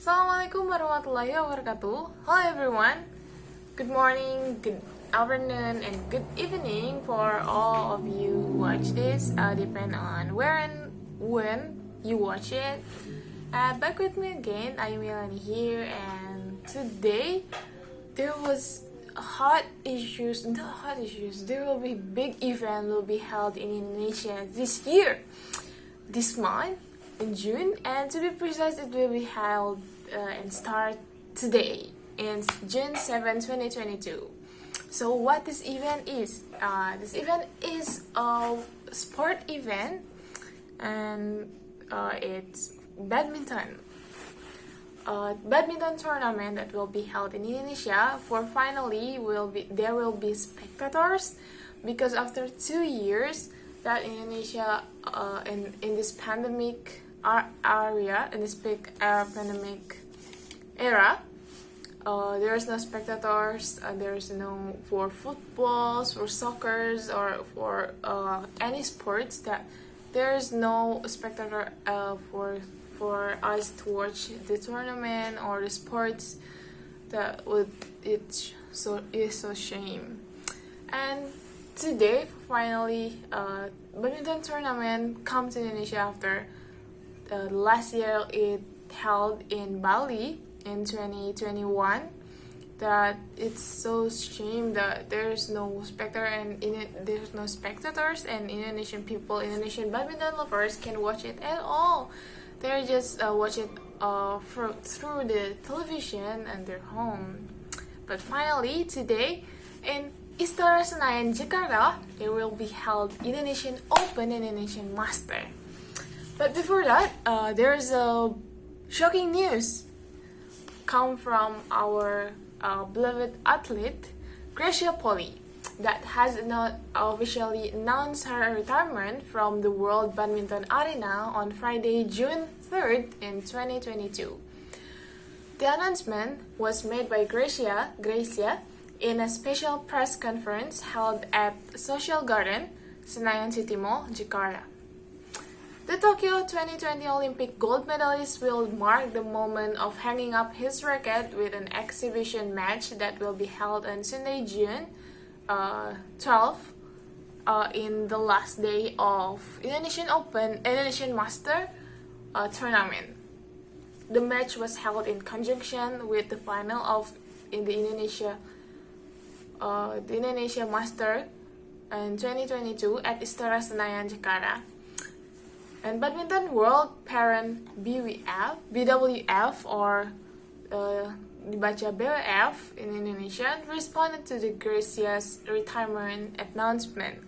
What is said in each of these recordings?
Assalamualaikum warahmatullahi wabarakatuh. Hello everyone. Good morning, good afternoon, and good evening for all of you who watch this. Depend on where and when you watch it. Back with me again. I'm Meilani here, and today there was not hot issues. There will be big event will be held in Indonesia this year, this month in June, and to be precise, it will be held and start today in June 7, 2022. So what this event is? This event is a sport event, and it's badminton. Badminton tournament that will be held in Indonesia. For finally, there will be spectators, because after 2 years that Indonesia in this pandemic area, in this big pandemic era, there is no spectators. There is no for footballs, for soccers, or for any sports that there is no spectator for us to watch the tournament or the sports. That would it's so shame. And today finally, badminton tournament comes to Indonesia after last year it held in Bali in 2021. That it's so shame that there's no there's no spectators, and Indonesian Indonesian badminton lovers can watch it at all. They just watch it through the television and their home. But finally today in Istora Senayan, Jakarta, there will be held Indonesian Open and Indonesian Masters. But before that, there's a shocking news come from our beloved athlete, Gracia Poli, that has not officially announced her retirement from the World Badminton Arena on Friday, June 3rd in 2022. The announcement was made by Gracia in a special press conference held at Social Garden, Senayan City Mall, Jakarta. The Tokyo 2020 Olympic gold medalist will mark the moment of hanging up his racket with an exhibition match that will be held on Sunday, June 12th, in the last day of Indonesian Masters tournament. The match was held in conjunction with the final of the Indonesia Masters in 2022 at Istora Senayan, Jakarta. And Badminton World Parent BWF, or dibaca BWF in Indonesian, responded to the Gracia's retirement announcement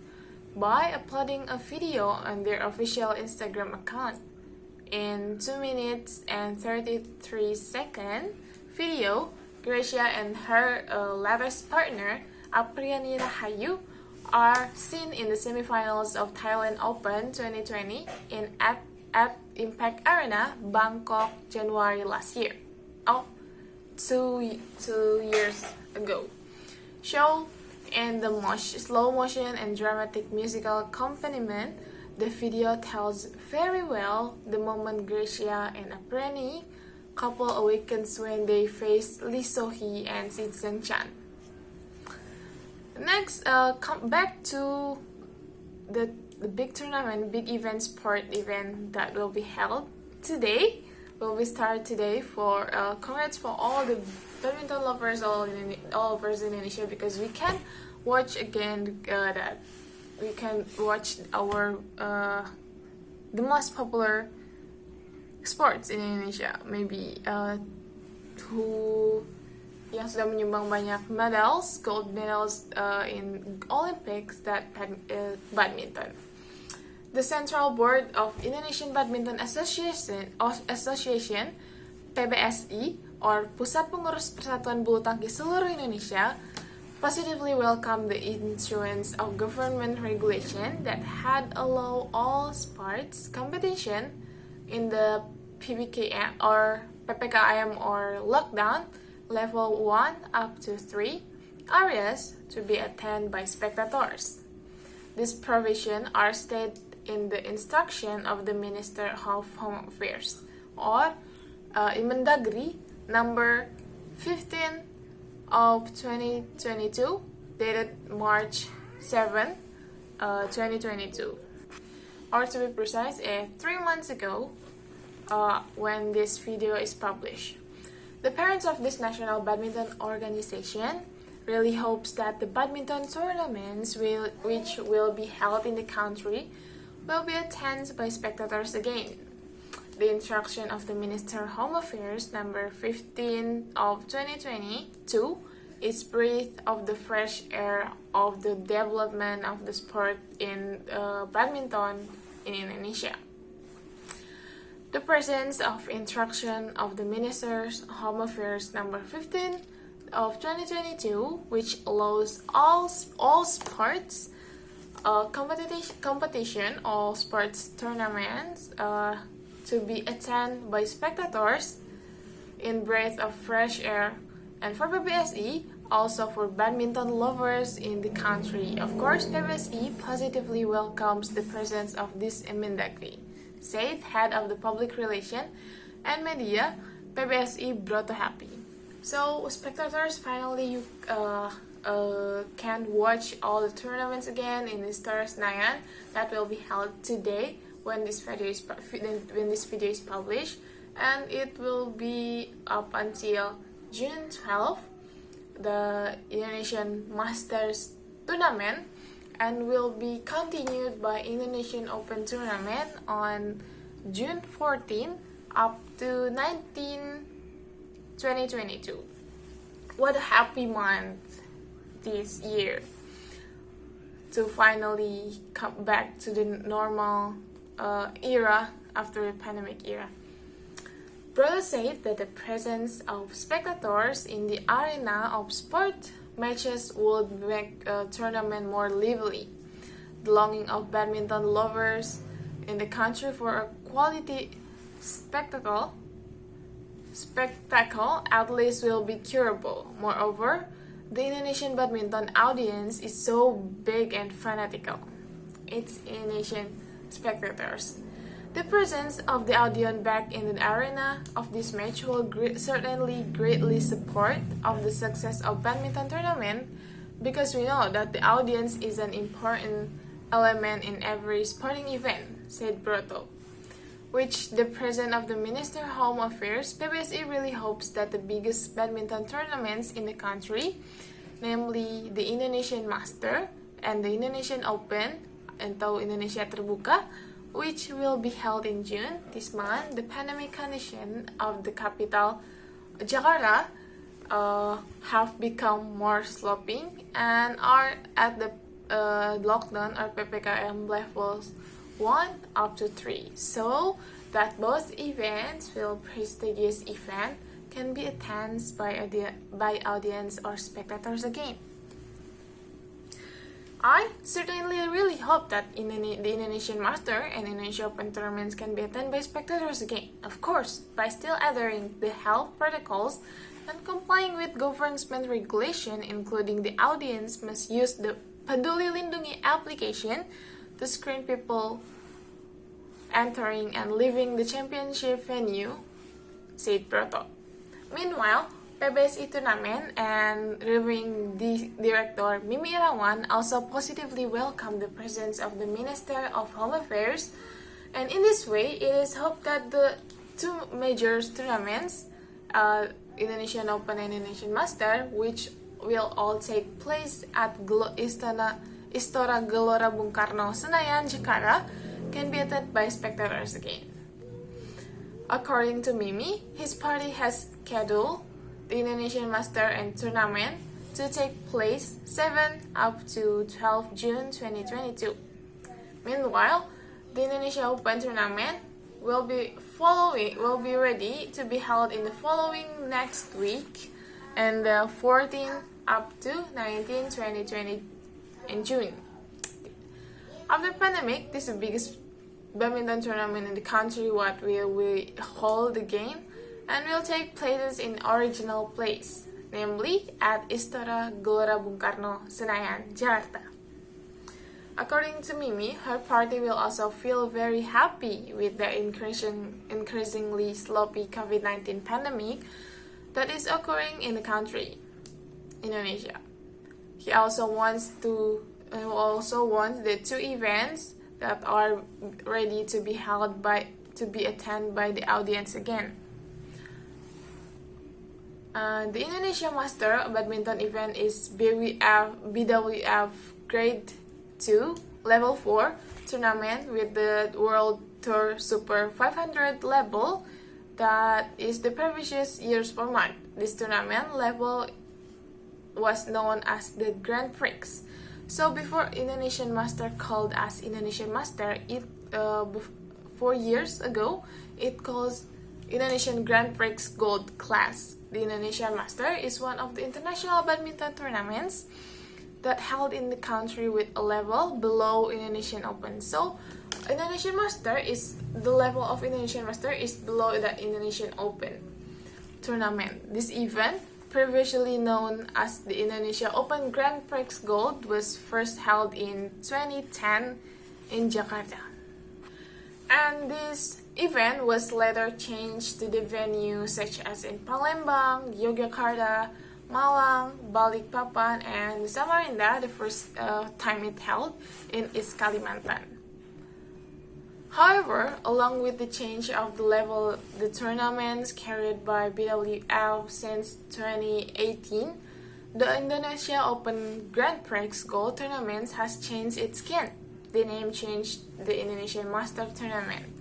by uploading a video on their official Instagram account. In 2 minutes and 33 second video, Gracia and her latest partner, Apriani Rahayu, are seen in the semifinals of Thailand Open 2020 in at Impact Arena, Bangkok, January last year. 2 years ago. Show in the slow motion and dramatic musical accompaniment, the video tells very well the moment Gracia and Apriani couple awakens when they face Lee So-hee and Shin Chan. Next, come back to the big tournament, big event, sport event that will be held today. Will be start today. For congrats for all the badminton lovers all over Indonesia, because we can watch again that we can watch our the most popular sports in Indonesia. Maybe who yang sudah menyumbang banyak gold medals in Olympics, that badminton. The Central Board of Indonesian Badminton Association PBSI, or Pusat Pengurus Persatuan Bulu Tangkis Seluruh Indonesia, positively welcomed the issuance of government regulation that had allowed all sports competition in the PPKM or PPKM or lockdown level 1 up to 3 areas to be attended by spectators. These provisions are stated in the instruction of the Minister of Home Affairs, or Mendagri number 15 of 2022, dated March 7, 2022. Or to be precise, 3 months ago, when this video is published. The parents of this national badminton organization really hopes that the badminton tournaments which will be held in the country will be attended by spectators again. The instruction of the Minister of Home Affairs number 15 of 2022 is breath of the fresh air of the development of the sport in badminton in Indonesia. The presence of instruction of the Minister's Home Affairs number 15 of 2022, which allows all sports competition, all sports tournaments to be attended by spectators in breath of fresh air, and for PBSI, also for badminton lovers in the country. Of course, PBSI positively welcomes the presence of this Mendagri, said head of the public relation and media, PBSI Broto Happy. So, spectators, finally you can watch all the tournaments again in Istora Senayan that will be held today when this video is published, and it will be up until June 12, the Indonesian Masters Tournament, and will be continued by Indonesian Open Tournament on June 14 up to 19, 2022. What a happy month this year to finally come back to the normal era after the pandemic era. Broto said that the presence of spectators in the arena of sport matches would make a tournament more lively. The longing of badminton lovers in the country for a quality spectacle at least will be curable. Moreover, the Indonesian badminton audience is so big and fanatical. It's Indonesian spectators. The presence of the audience back in the arena of this match will certainly greatly support of the success of badminton tournament, because we know that the audience is an important element in every sporting event, said Broto. Which the president of the Minister of Home Affairs, PBSI really hopes that the biggest badminton tournaments in the country, namely the Indonesian Masters and the Indonesian Open atau Indonesia Terbuka, which will be held in June this month, the pandemic condition of the capital, Jakarta, have become more sloping and are at the lockdown or PPKM levels 1 up to 3, so that both events, will prestigious event, can be attended by audience or spectators again. I certainly really hope that the Indonesian Masters and Indonesia Open tournaments can be attended by spectators again, of course, by still adhering the health protocols and complying with government regulation, including the audience must use the Peduli Lindungi application to screen people entering and leaving the championship venue, said Broto. Meanwhile, PBSI Tournament and Reviewing Director Mimi Irawan also positively welcomed the presence of the Minister of Home Affairs, and in this way, it is hoped that the two major tournaments, Indonesian Open and Indonesian Masters, which will all take place at Istora Gelora Bung Karno, Senayan, Jakarta, can be attended by spectators again. According to Mimi, his party has scheduled the Indonesian Masters and Tournament to take place 7 up to 12 June 2022. Meanwhile, the Indonesia Open Tournament will be ready to be held in the following next week, and 14 up to 19, 2020 in June. After pandemic, this is the biggest badminton tournament in the country what will we hold the game and will take places in original place, namely at Istora Gelora Bung Karno, Senayan, Jakarta. According to Mimi, her party will also feel very happy with the increasingly sloppy COVID-19 pandemic that is occurring in the country, Indonesia. He also wants the two events that are ready to be attended by the audience again. The Indonesia Masters badminton event is BWF Grade 2 Level 4 tournament with the World Tour Super 500 level that is the previous year's format. This tournament level was known as the Grand Prix. So before Indonesian Master called as Indonesian Master, 4 years ago, it calls Indonesian Grand Prix Gold Class. The Indonesian Master is one of the international badminton tournaments that held in the country with a level below Indonesian Open. So Indonesian Master is the level of Indonesian Master is below the Indonesian Open tournament. This event, previously known as the Indonesia Open Grand Prix Gold, was first held in 2010 in Jakarta. And this event was later changed to the venue such as in Palembang, Yogyakarta, Malang, Balikpapan, and Samarinda the first time it held in East Kalimantan. However, along with the change of the level, the tournaments carried by BWF since 2018, the Indonesia Open Grand Prix Gold Tournament has changed its skin. The name changed the Indonesian Master Tournament.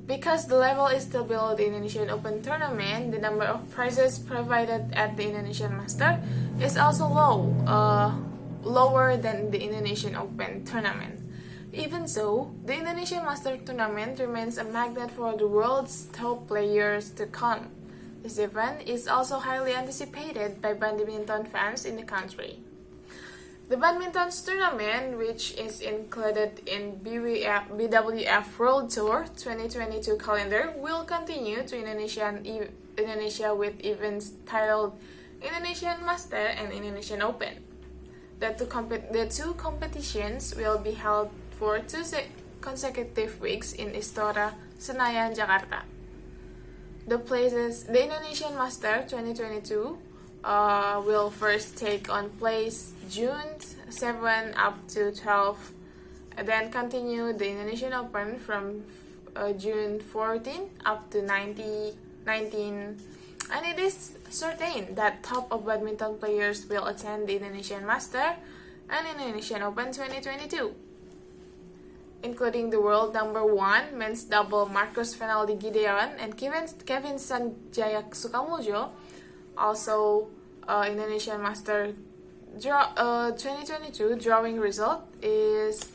Because the level is still below the Indonesian Open Tournament, the number of prizes provided at the Indonesian Master is also lower than the Indonesian Open Tournament. Even so, the Indonesian Master Tournament remains a magnet for the world's top players to come. This event is also highly anticipated by badminton fans in the country. The badminton tournament, which is included in BWF World Tour 2022 calendar, will continue to Indonesia with events titled Indonesian Master and Indonesian Open. The two competitions will be held for 2 consecutive weeks in Istora, Senayan, Jakarta. The Indonesian Master 2022 will first take on place June 7 up to 12, and then continue the Indonesian Open from June 14 up to 19, and it is certain that top of badminton players will attend the Indonesian Master and Indonesian Open 2022, including the world number 1 men's double Marcus Fernaldi Gideon and Kevin Sanjaya Sukamuljo. Also, Indonesian Master 2022 drawing result is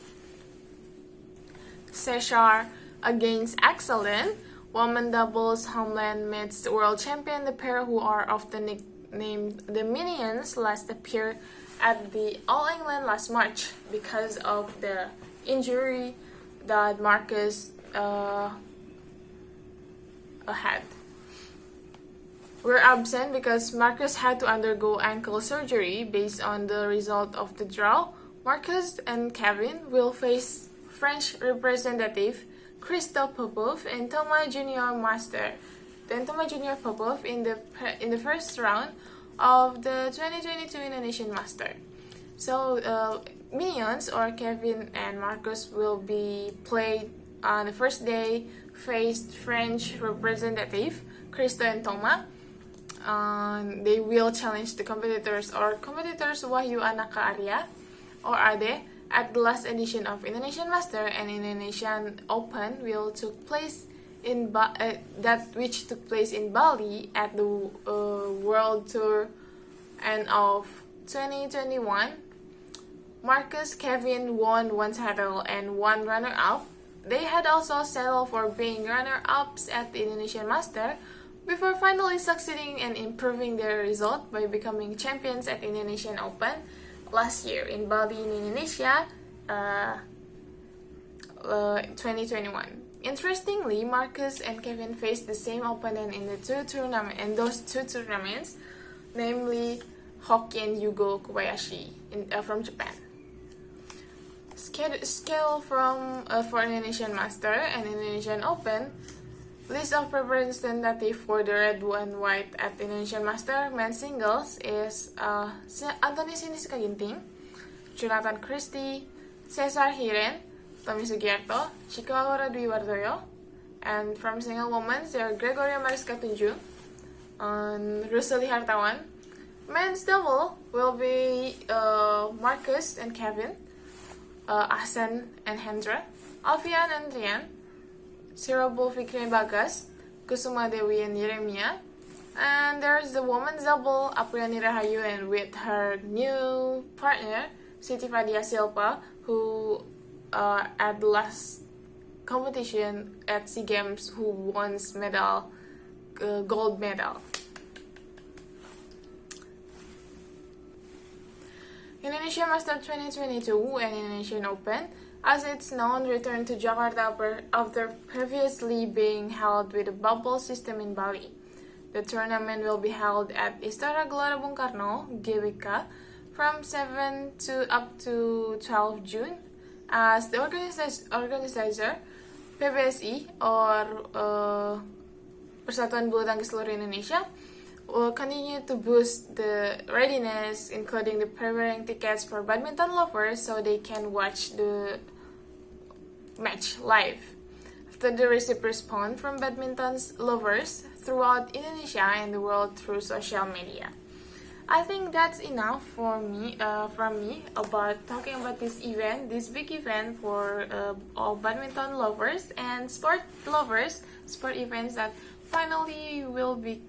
Cesar against Excellent. Women doubles homeland meets world champion. The pair, who are often nicknamed the Minions, last appeared at the All England last March because of the injury that Marcus had. Were absent because Marcus had to undergo ankle surgery. Based on the result of the draw, Marcus and Kevin will face French representative Christophe Popov and Thomas Junior Popov in the first round of the 2022 Indonesian Master. So Minions, or Kevin and Marcus, will be played on the first day, faced French representative Christo and Thomas. They will challenge the competitors Wahyu Anaka Arya or Ade at the last edition of Indonesian Master and Indonesian Open which took place in Bali at the World Tour end of 2021. Marcus Kevin won 1 title and 1 runner-up. They had also settled for being runner-ups at the Indonesian Master before finally succeeding and improving their result by becoming champions at Indonesian Open last year in Bali, in Indonesia, 2021. Interestingly, Marcus and Kevin faced the same opponent in those two tournaments, namely Hoki and Yugo Kobayashi from Japan. Scale from for Indonesian Master and Indonesian Open. List of preference tentative for the red and white at Indonesian Master men's singles is Anthony Sinisuka Ginting, Jonathan Christie, Cesar Hiren, Tommy Sugiarto, Chikawara Dwi Wardoyo, and from single women there are Gregoria Mariska Tunjung and Ruseli Hartawan. Men's double will be Marcus and Kevin, Ahsan and Hendra, Alfian and Rian, Sirobul Fikri Bagas, Kusuma Dewi and Yeremia. And there's the women's double, Apriani Rahayu and with her new partner, Siti Fadia Silva, who at the last competition at SEA Games who won gold medal. Indonesia Masters 2022 and Indonesian Open, as it's known, returned to Jakarta after previously being held with a bubble system in Bali. The tournament will be held at Istora Gelora Bung Karno, GBK, from 7 to up to 12 June, as the organizer PBSI or Persatuan Bulu Tangkis Seluruh Indonesia will continue to boost the readiness, including the preparing tickets for badminton lovers so they can watch the match live. After the received response from badminton lovers throughout Indonesia and the world through social media. I think that's enough from me about talking about this event, this big event for all badminton lovers and sport lovers, sport events that finally will be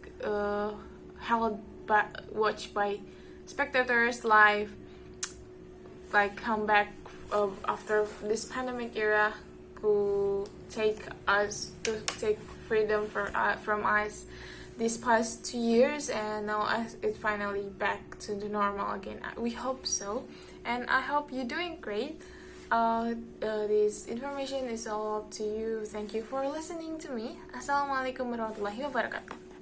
watched by spectators live, like come back after this pandemic era, who take freedom from us these past 2 years, and now it's finally back to the normal again. We hope so, and I hope you're doing great. This information is all up to you. Thank you for listening to me. Assalamualaikum warahmatullahi wabarakatuh.